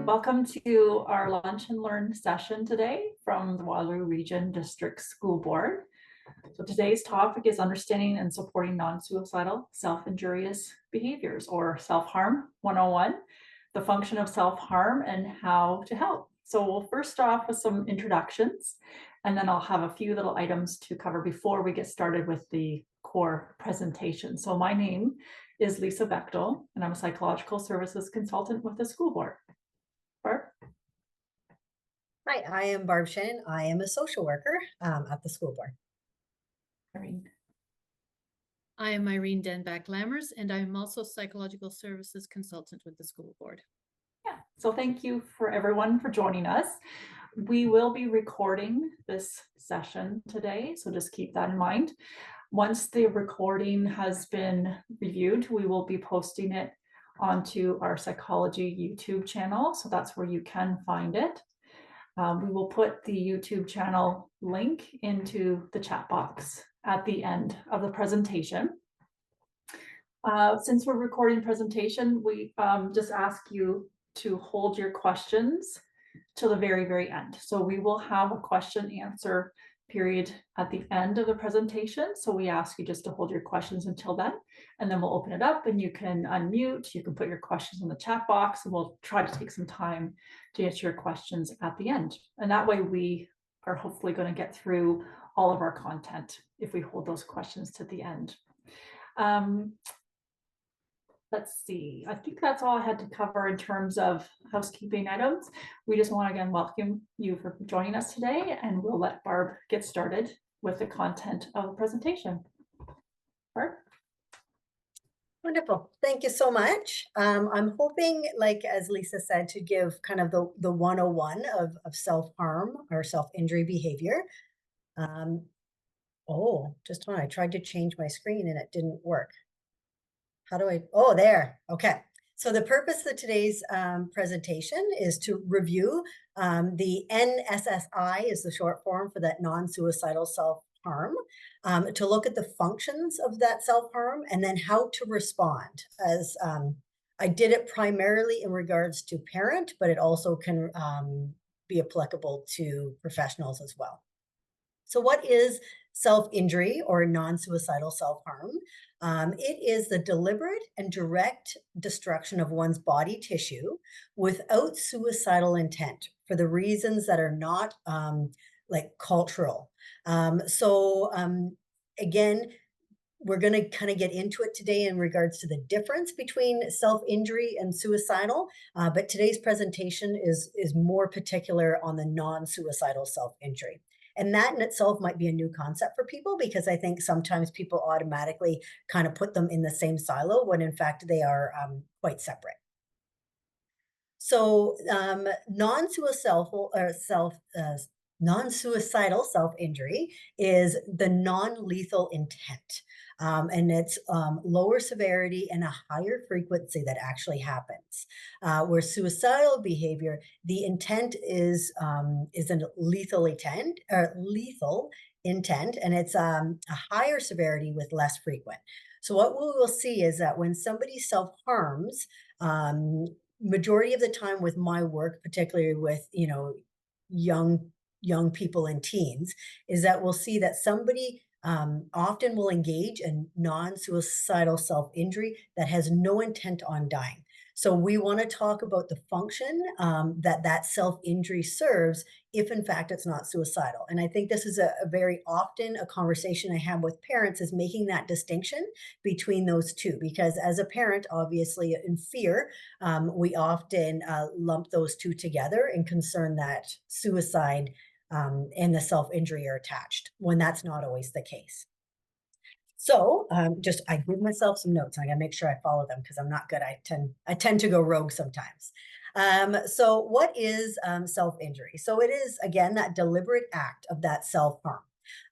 Welcome to our Lunch and Learn session today from the Waterloo Region District School Board. So today's topic is understanding and supporting non-suicidal self-injurious behaviors, or self-harm 101, the function of self-harm and how to help. So we'll first off with some introductions, and then I'll have a few little items to cover before we get started with the core presentation. So my name is Lisa Bechtel, and I'm a psychological services consultant with the school board. Barb? Hi, I am Barb Shannon. I am a social worker at the school board. Irene. I am Irene Denbach-Lammers, and I'm also psychological services consultant with the school board. Yeah, so thank you for everyone for joining us. We will be recording this session today, so just keep that in mind. Once the recording has been reviewed, we will be posting it onto our psychology YouTube channel, so that's where you can find it. We will put the YouTube channel link into the chat box at the end of the presentation. Since we're recording presentation, we just ask you to hold your questions till the very, very end. So we will have a question answer period at the end of the presentation. So we ask you just to hold your questions until then, and then we'll open it up and you can unmute, you can put your questions in the chat box, and we'll try to take some time to answer your questions at the end. And that way we are hopefully going to get through all of our content if we hold those questions to the end. Let's see, I think that's all I had to cover in terms of housekeeping items. We just want to again welcome you for joining us today, and we'll let Barb get started with the content of the presentation. Barb? Wonderful. Thank you so much. I'm hoping, like as Lisa said, to give kind of the 101 of self-harm or self-injury behavior. Just when I tried to change my screen and it didn't work. How do I, there, okay. So the purpose of today's presentation is to review the NSSI is the short form for that non-suicidal self-harm, to look at the functions of that self-harm and then how to respond. As I did it primarily in regards to parent, but it also can be applicable to professionals as well. So what is self-injury or non-suicidal self-harm? It is the deliberate and direct destruction of one's body tissue without suicidal intent for the reasons that are not like cultural. Again, we're going to kind of get into it today in regards to the difference between self-injury and suicidal, but today's presentation is more particular on the non-suicidal self-injury. And that in itself might be a new concept for people, because I think sometimes people automatically kind of put them in the same silo when in fact they are quite separate. So non-suicidal self-injury is the non-lethal intent. And it's lower severity and a higher frequency that actually happens. Where suicidal behavior, the intent is a lethal intent, and it's a higher severity with less frequent. So what we will see is that when somebody self-harms, majority of the time with my work, particularly with young people and teens, is that we'll see that somebody often will engage in non-suicidal self-injury that has no intent on dying. So we want to talk about the function that self-injury serves if in fact it's not suicidal. And I think this is a very often a conversation I have with parents, is making that distinction between those two, because as a parent, obviously in fear, we often lump those two together and concern that suicide and the self-injury are attached, when that's not always the case. So I give myself some notes. I gotta make sure I follow them because I'm not good. I tend to go rogue sometimes. So what is self-injury? So it is, again, that deliberate act of that self-harm.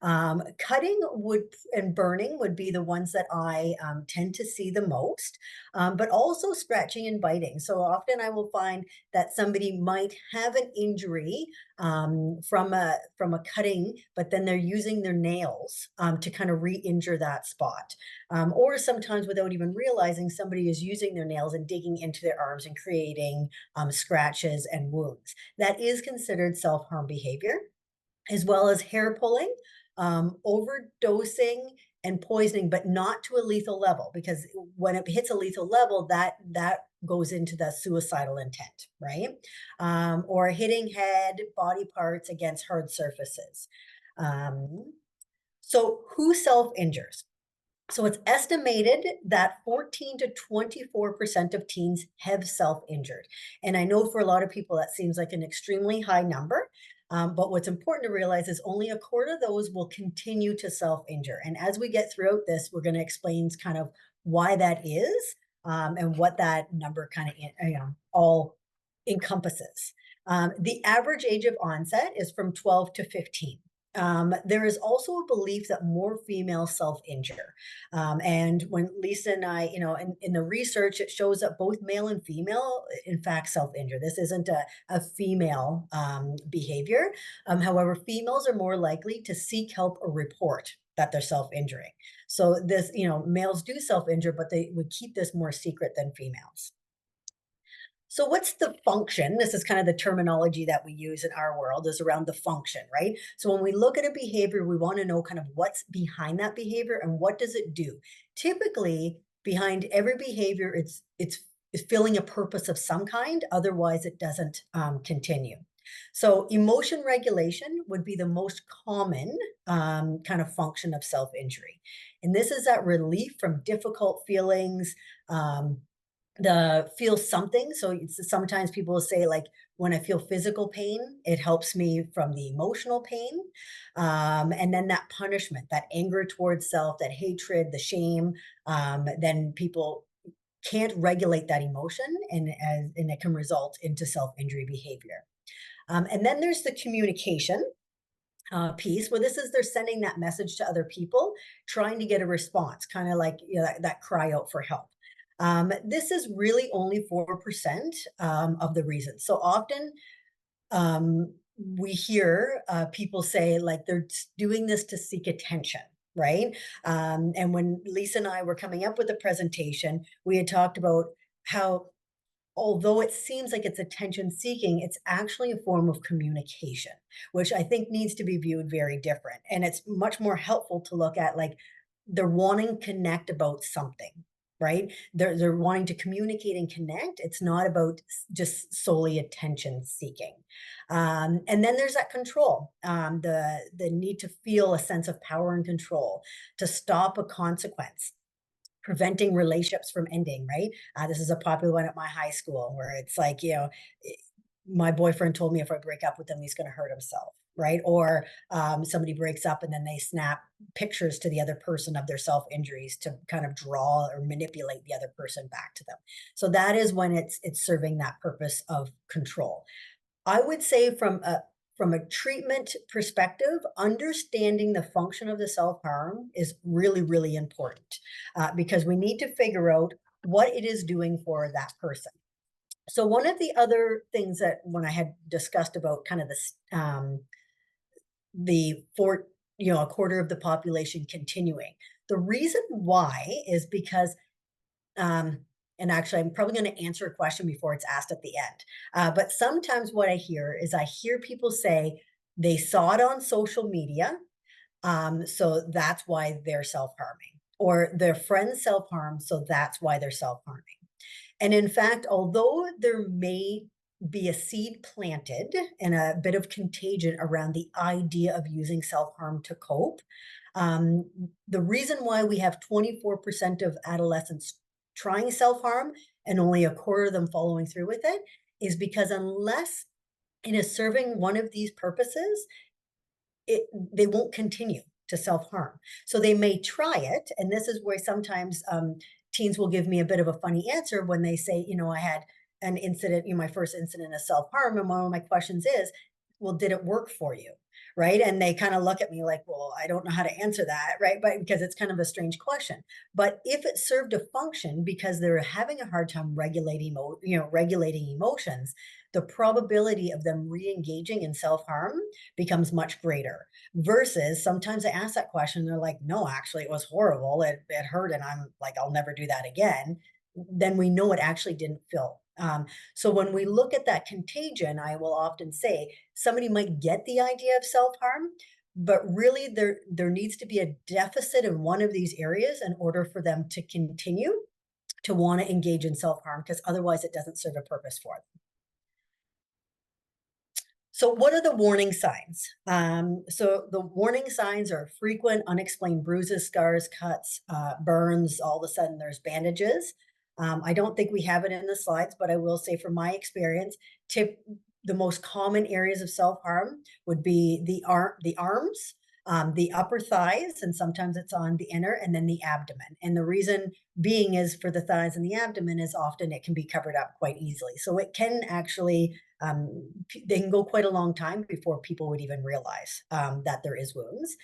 Cutting would and burning would be the ones that I tend to see the most, but also scratching and biting. So often I will find that somebody might have an injury from a cutting, but then they're using their nails to kind of re-injure that spot. Or sometimes without even realizing, somebody is using their nails and digging into their arms and creating scratches and wounds. That is considered self-harm behavior, as well as hair pulling, overdosing, and poisoning, but not to a lethal level, because when it hits a lethal level, that goes into the suicidal intent, right? Or hitting head, body parts against hard surfaces. So who self-injures? So it's estimated that 14 to 24% of teens have self-injured. And I know for a lot of people that seems like an extremely high number, but what's important to realize is only a quarter of those will continue to self-injure. And as we get throughout this, we're going to explain kind of why that is, and what that number kind of all encompasses. The average age of onset is from 12 to 15. There is also a belief that more females self-injure. And when Lisa and I, in the research, it shows that both male and female, in fact, self-injure. This isn't a female behavior. However, females are more likely to seek help or report that they're self-injuring. So this, males do self-injure, but they would keep this more secret than females. So what's the function? This is kind of the terminology that we use in our world, is around the function, right? So when we look at a behavior, we want to know kind of what's behind that behavior and what does it do. Typically, behind every behavior, it's filling a purpose of some kind. Otherwise, it doesn't continue. So emotion regulation would be the most common kind of function of self-injury. And this is that relief from difficult feelings, the feel something. So sometimes people will say, like, when I feel physical pain, it helps me from the emotional pain. And then that punishment, that anger towards self, that hatred, the shame, then people can't regulate that emotion, and it can result into self-injury behavior. And then there's the communication piece, where this is they're sending that message to other people, trying to get a response, kind of like that cry out for help. This is really only 4% of the reasons. So often we hear people say, like, they're doing this to seek attention, right? And when Lisa and I were coming up with the presentation, we had talked about how, although it seems like it's attention seeking, it's actually a form of communication, which I think needs to be viewed very different. And it's much more helpful to look at, like, they're wanting to connect about something, right? They're wanting to communicate and connect. It's not about just solely attention seeking. And then there's that control, the need to feel a sense of power and control, to stop a consequence, preventing relationships from ending, right? This is a popular one at my high school, where it's like, my boyfriend told me if I break up with him, he's going to hurt himself, right? Or somebody breaks up and then they snap pictures to the other person of their self-injuries to kind of draw or manipulate the other person back to them. So that is when it's serving that purpose of control. I would say from a treatment perspective, understanding the function of the self-harm is really, really important, because we need to figure out what it is doing for that person. So one of the other things that, when I had discussed about kind of this, a quarter of the population continuing, the reason why is because, and actually, I'm probably going to answer a question before it's asked at the end. But sometimes what I hear people say they saw it on social media, so that's why they're self-harming, or their friends self-harm, so that's why they're self-harming. And in fact, although there may be a seed planted and a bit of contagion around the idea of using self-harm to cope, the reason why we have 24% of adolescents trying self-harm and only a quarter of them following through with it is because unless it is serving one of these purposes, they won't continue to self-harm. So they may try it, and this is where sometimes teens will give me a bit of a funny answer when they say, I had an incident, my first incident of self-harm, and one of my questions is, well, did it work for you? right? And they kind of look at me like, well, I don't know how to answer that, right? But because it's kind of a strange question. But if it served a function because they're having a hard time regulating, regulating emotions, the probability of them re-engaging in self-harm becomes much greater. Versus sometimes I ask that question, and they're like, no, actually, it was horrible. It hurt, and I'm like, I'll never do that again. Then we know it actually didn't feel. So when we look at that contagion, I will often say somebody might get the idea of self-harm, but really there needs to be a deficit in one of these areas in order for them to continue to want to engage in self-harm, because otherwise it doesn't serve a purpose for them. So what are the warning signs? So the warning signs are frequent unexplained bruises, scars, cuts, burns. All of a sudden there's bandages. I don't think we have it in the slides, but I will say from my experience, the most common areas of self-harm would be the arms, the upper thighs, and sometimes it's on the inner, and then the abdomen. And the reason being is for the thighs and the abdomen is often it can be covered up quite easily. So it can actually, they can go quite a long time before people would even realize that there is wounds.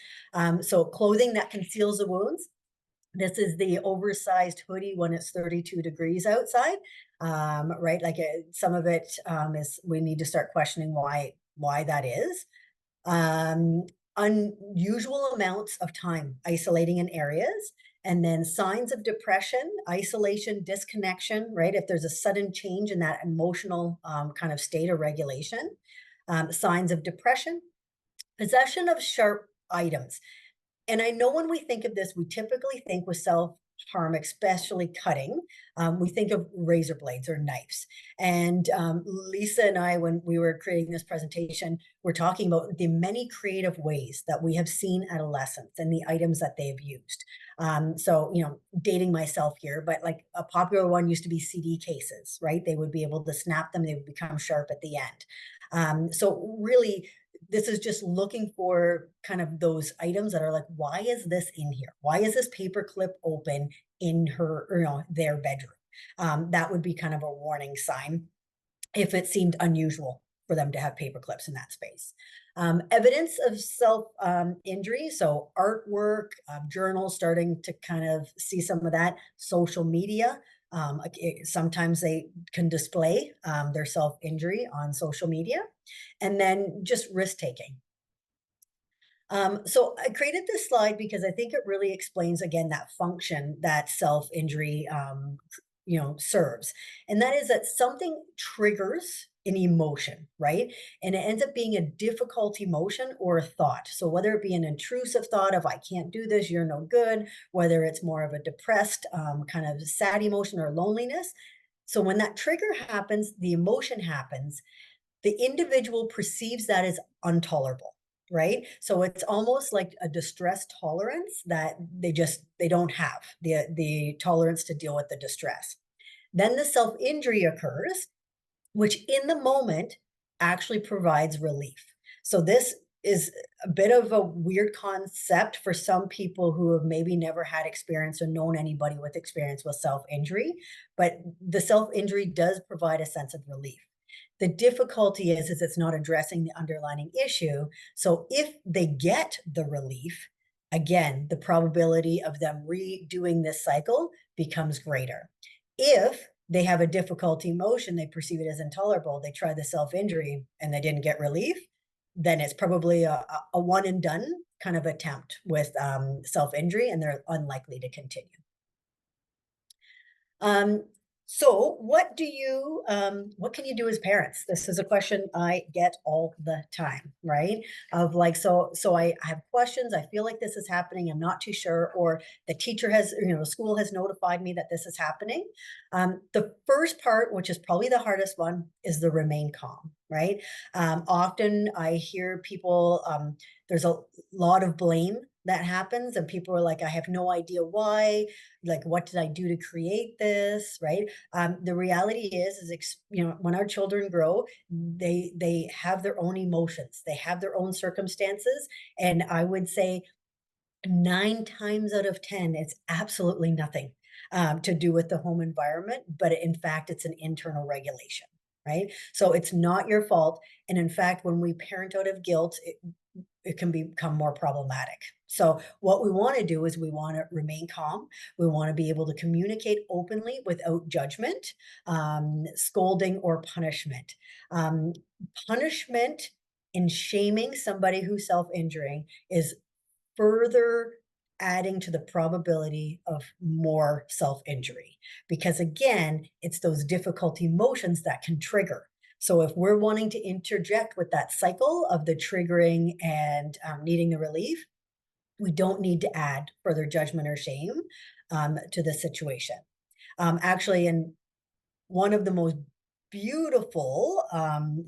So clothing that conceals the wounds. This is the oversized hoodie when it's 32 degrees outside, right? Like some of it is, we need to start questioning why that is. Unusual amounts of time isolating in areas, and then signs of depression, isolation, disconnection, right? If there's a sudden change in that emotional kind of state or regulation, signs of depression, possession of sharp items. And I know when we think of this, we typically think with self-harm, especially cutting, we think of razor blades or knives. And Lisa and I, when we were creating this presentation, we're talking about the many creative ways that we have seen adolescents and the items that they've used. So, dating myself here, but like a popular one used to be CD cases, right? They would be able to snap them, they would become sharp at the end. So really, this is just looking for kind of those items that are like, why is this in here? Why is this paper clip open in their bedroom? That would be kind of a warning sign if it seemed unusual for them to have paper clips in that space. Evidence of self-injury, so artwork, journals, starting to kind of see some of that, social media. Sometimes they can display their self-injury on social media, and then just risk-taking. So I created this slide because I think it really explains, again, that function that self-injury serves. And that is that something triggers an emotion, right? And it ends up being a difficult emotion or a thought. So whether it be an intrusive thought of, I can't do this, you're no good, whether it's more of a depressed kind of sad emotion or loneliness. So when that trigger happens, the emotion happens, the individual perceives that as intolerable, right? So it's almost like a distress tolerance that they don't have the tolerance to deal with the distress. Then the self-injury occurs, which in the moment actually provides relief. So this is a bit of a weird concept for some people who have maybe never had experience or known anybody with experience with self-injury, but the self-injury does provide a sense of relief. The difficulty is it's not addressing the underlying issue. So if they get the relief, again, the probability of them redoing this cycle becomes greater. If they have a difficult emotion, they perceive it as intolerable, they try the self-injury and they didn't get relief, then it's probably a one and done kind of attempt with self-injury, and they're unlikely to continue. So what can you do as parents? This is a question I get all the time, right? Of like, so I have questions, I feel like this is happening, I'm not too sure, or the teacher has, the school has notified me that this is happening. The first part, which is probably the hardest one, is the remain calm, right? Often I hear people, there's a lot of blame that happens, and people are like, I have no idea why, like, what did I do to create this, right? The reality is when our children grow, they have their own emotions, they have their own circumstances, and I would say 9 times out of 10, it's absolutely nothing to do with the home environment, but in fact, it's an internal regulation, right? So it's not your fault, and in fact, when we parent out of guilt, it can become more problematic. So what we want to do is we want to remain calm. We want to be able to communicate openly without judgment, scolding, or punishment. Punishment and shaming somebody who's self-injuring is further adding to the probability of more self-injury, because again, it's those difficult emotions that can trigger. So if we're wanting to interject with that cycle of the triggering and needing the relief, we don't need to add further judgment or shame to the situation. Actually, in one of the most beautiful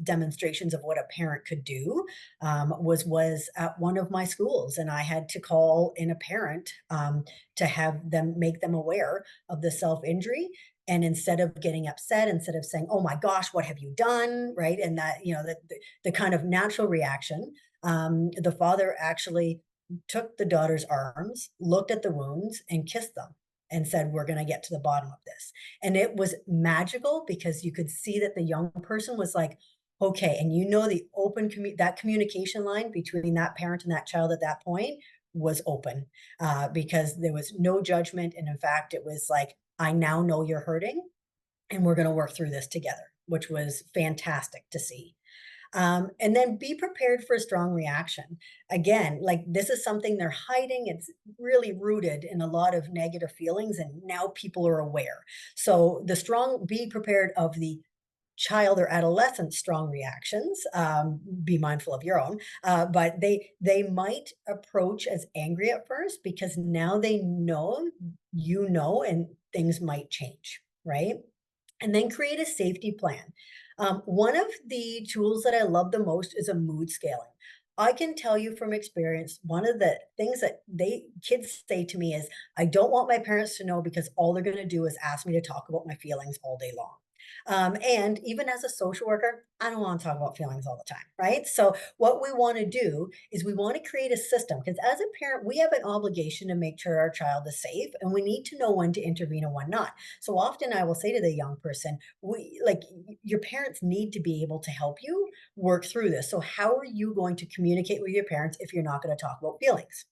demonstrations of what a parent could do was at one of my schools, and I had to call in a parent to have them make them aware of the self-injury. And instead of getting upset, instead of saying, "Oh my gosh, what have you done?" Right, and that, you know, the kind of natural reaction, the father actually took the daughter's arms, looked at the wounds, and kissed them, and said, "We're going to get to the bottom of this." And it was magical because you could see that the young person was like, okay. And you know, the open that communication line between that parent and that child at that point was open, because there was no judgment. And in fact, it was like, I now know you're hurting and we're going to work through this together, which was fantastic to see. And then be prepared for a strong reaction. Again, like, this is something they're hiding. It's really rooted in a lot of negative feelings, and now people are aware. So be prepared of the child or adolescent strong reactions. Be mindful of your own, but they might approach as angry at first because now they know, you know, and things might change, right? And then create a safety plan. One of the tools that I love the most is a mood scaling. I can tell you from experience, one of the things that kids say to me is, I don't want my parents to know because all they're going to do is ask me to talk about my feelings all day long. And even as a social worker, I don't want to talk about feelings all the time, right? So what we want to do is we want to create a system, because as a parent, we have an obligation to make sure our child is safe, and we need to know when to intervene and when not. So often I will say to the young person, your parents need to be able to help you work through this. So how are you going to communicate with your parents if you're not going to talk about feelings?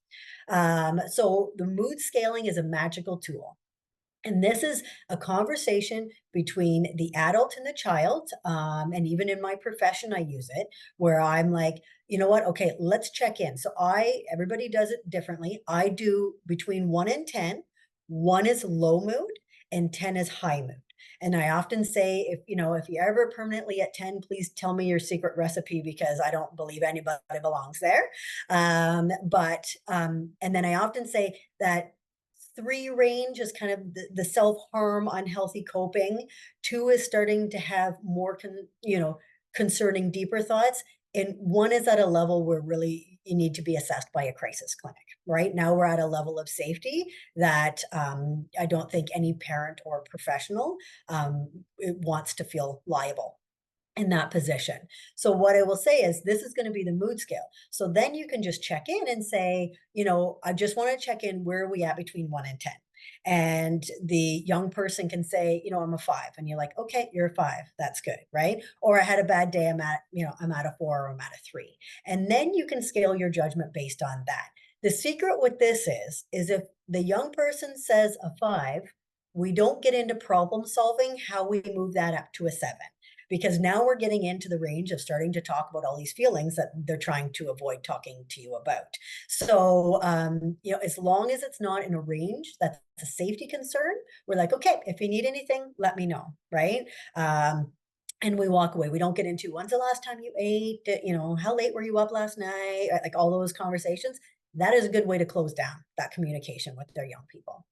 So the mood scaling is a magical tool. And this is a conversation between the adult and the child. And even in my profession, I use it, where I'm like, you know what? Okay, let's check in. So everybody does it differently. I do between 1 and 10. 1 is low mood and 10 is high mood. And I often say, if you're ever permanently at 10, please tell me your secret recipe, because I don't believe anybody belongs there. And then I often say that 3 range is kind of the self-harm, unhealthy coping. 2 is starting to have more concerning, deeper thoughts. And 1 is at a level where really you need to be assessed by a crisis clinic. Right now we're at a level of safety that I don't think any parent or professional wants to feel liable in that position. So what I will say is, this is going to be the mood scale. So then you can just check in and say, I just want to check in, where are we at between 1 and 10? And the young person can say, I'm a 5. And you're like, okay, you're a 5. That's good, right? Or I had a bad day. I'm at a 4, or I'm at a 3. And then you can scale your judgment based on that. The secret with this is if the young person says a 5, we don't get into problem solving how we move that up to a 7. Because now we're getting into the range of starting to talk about all these feelings that they're trying to avoid talking to you about. So, as long as it's not in a range that's a safety concern, we're like, okay, if you need anything, let me know, right? And we walk away. We don't get into, when's the last time you ate? How late were you up last night? Like, all those conversations. That is a good way to close down that communication with their young people.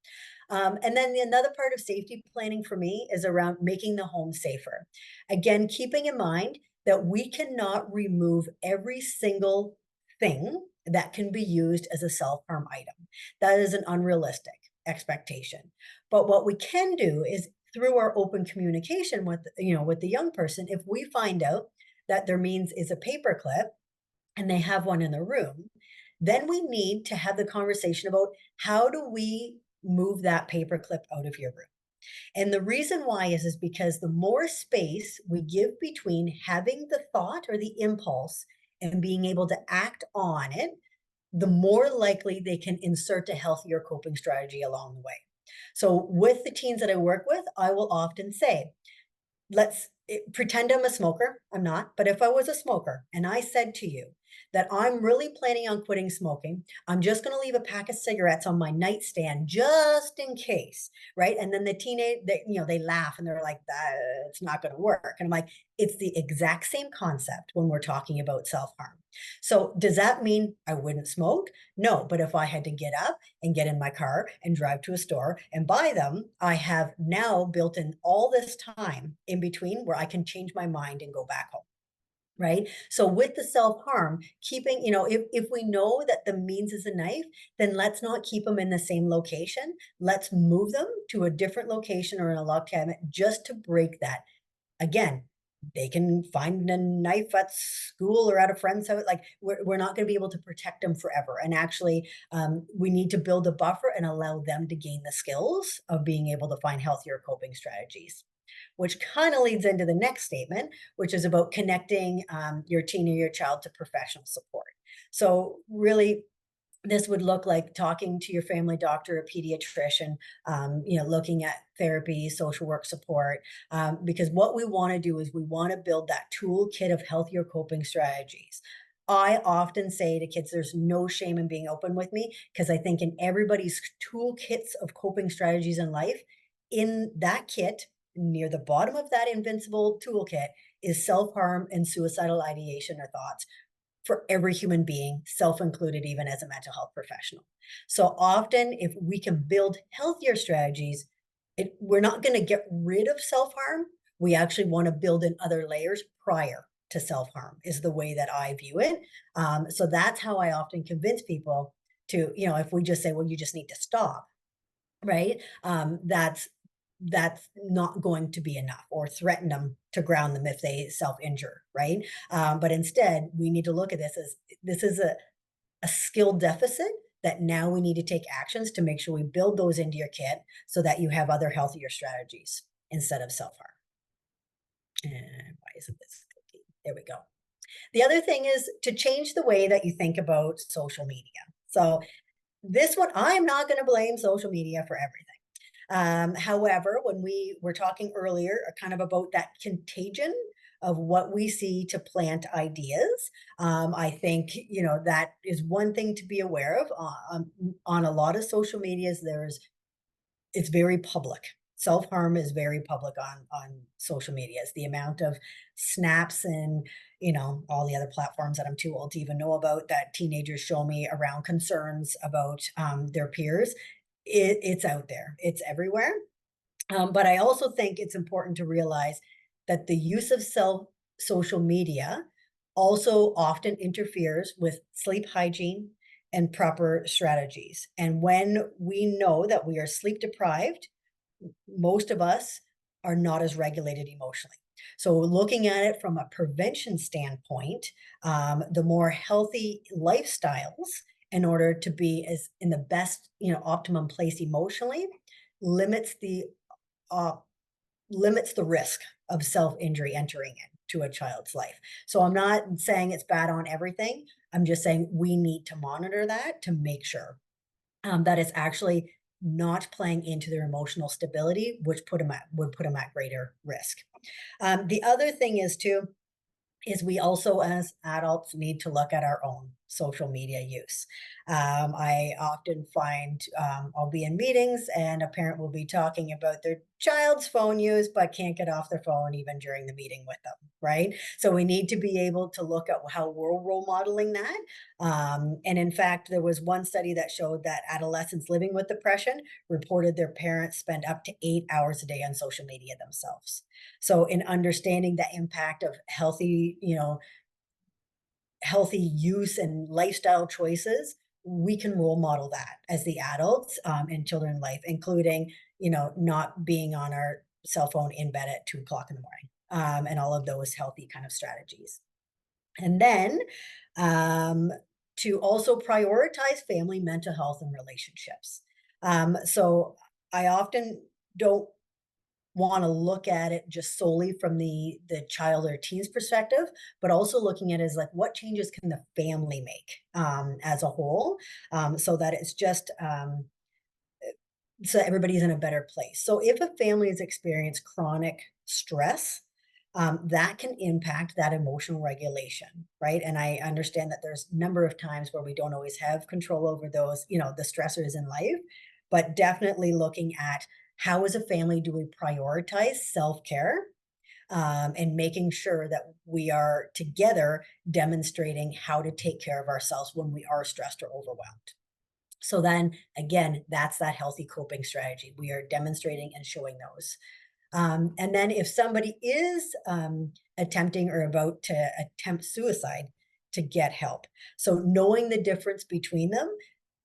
And then another part of safety planning for me is around making the home safer. Again, keeping in mind that we cannot remove every single thing that can be used as a self-harm item. That is an unrealistic expectation. But what we can do is, through our open communication with the young person, if we find out that their means is a paperclip and they have one in the room, then we need to have the conversation about, how do we move that paperclip out of your room? And the reason why is because the more space we give between having the thought or the impulse and being able to act on it, the more likely they can insert a healthier coping strategy along the way. So with the teens that I work with, I will often say, pretend I'm a smoker. I'm not. But if I was a smoker and I said to you that I'm really planning on quitting smoking, I'm just going to leave a pack of cigarettes on my nightstand just in case, right? And then the they laugh and they're like, it's not going to work. And I'm like, it's the exact same concept when we're talking about self-harm. So does that mean I wouldn't smoke? No, but if I had to get up and get in my car and drive to a store and buy them, I have now built in all this time in between where I can change my mind and go back home. Right. So with the self-harm, keeping, if we know that the means is a knife, then let's not keep them in the same location. Let's move them to a different location or in a log cabinet just to break that. Again, they can find a knife at school or at a friend's house. Like we're not going to be able to protect them forever. And actually, we need to build a buffer and allow them to gain the skills of being able to find healthier coping strategies, which kind of leads into the next statement, which is about connecting your teen or your child to professional support. So really, this would look like talking to your family doctor, a pediatrician, looking at therapy, social work support, because what we want to do is we want to build that toolkit of healthier coping strategies. I often say to kids, there's no shame in being open with me, because I think in everybody's toolkits of coping strategies in life, in that kit, near the bottom of that invincible toolkit, is self-harm and suicidal ideation or thoughts for every human being, self-included, even as a mental health professional. So often, if we can build healthier strategies, we're not going to get rid of self-harm. We actually want to build in other layers prior to self-harm, is the way that I view it. So that's how I often convince people to, if we just say, well, you just need to stop, right? That's not going to be enough, or threaten them to ground them if they self-injure, right? But instead, we need to look at this is a skill deficit that now we need to take actions to make sure we build those into your kit so that you have other healthier strategies instead of self-harm. And why isn't this cooking? There we go. The other thing is to change the way that you think about social media. So this one, I'm not going to blame social media for everything. However, when we were talking earlier, kind of about that contagion of what we see to plant ideas, I think, that is one thing to be aware of. On a lot of social medias, it's very public. Self-harm is very public on social medias. The amount of snaps and, all the other platforms that I'm too old to even know about that teenagers show me around concerns about their peers, it's out there. It's everywhere. But I also think it's important to realize that the use of social media also often interferes with sleep hygiene and proper strategies. And when we know that we are sleep deprived, most of us are not as regulated emotionally. So looking at it from a prevention standpoint, the more healthy lifestyles, in order to be as in the best, optimum place emotionally, limits the risk of self-injury entering into a child's life. So I'm not saying it's bad on everything. I'm just saying we need to monitor that to make sure that it's actually not playing into their emotional stability, which would put them at greater risk. The other thing is we also as adults need to look at our own social media use. I often find I'll be in meetings and a parent will be talking about their child's phone use, but can't get off their phone even during the meeting with them, right? So we need to be able to look at how we're role modeling that. And in fact, there was one study that showed that adolescents living with depression reported their parents spend up to 8 hours a day on social media themselves. So in understanding the impact of healthy use and lifestyle choices, we can role model that as the adults in children's life, including, not being on our cell phone in bed at 2:00 in the morning, and all of those healthy kind of strategies. And then to also prioritize family mental health and relationships. So I often don't want to look at it just solely from the child or teen's perspective, but also looking at it as like, what changes can the family make as a whole, so that it's just so everybody's in a better place. So if a family has experienced chronic stress, that can impact that emotional regulation, right? And I understand that there's a number of times where we don't always have control over those, the stressors in life, but definitely looking at how as a family do we prioritize self-care, and making sure that we are together demonstrating how to take care of ourselves when we are stressed or overwhelmed. So then again, that's that healthy coping strategy. We are demonstrating and showing those. And then if somebody is attempting or about to attempt suicide, to get help. So knowing the difference between them,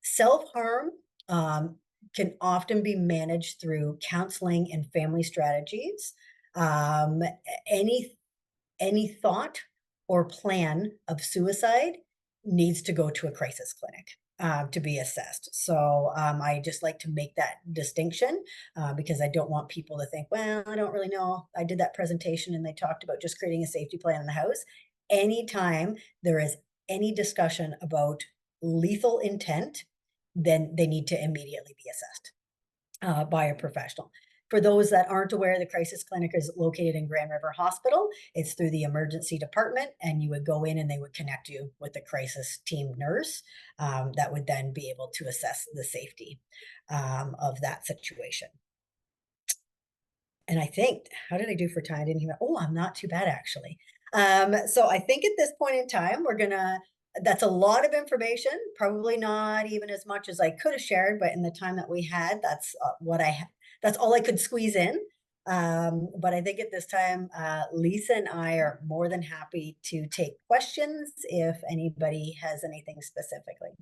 self-harm can often be managed through counseling and family strategies. Um, any any thought or plan of suicide needs to go to a crisis clinic to be assessed. So I just like to make that distinction because I don't want people to think, well, I don't really know. I did that presentation and they talked about just creating a safety plan in the house. Anytime there is any discussion about lethal intent, then they need to immediately be assessed by a professional. For those that aren't aware, the crisis clinic is located in Grand River Hospital. It's through the emergency department, and you would go in and they would connect you with the crisis team nurse that would then be able to assess the safety of that situation. And I think, how did I do for time? I didn't even, oh, I'm not too bad actually. So I think at this point in time, that's a lot of information, probably not even as much as I could have shared, but in the time that we had, that's that's all I could squeeze in. But I think at this time, Lisa and I are more than happy to take questions if anybody has anything specifically.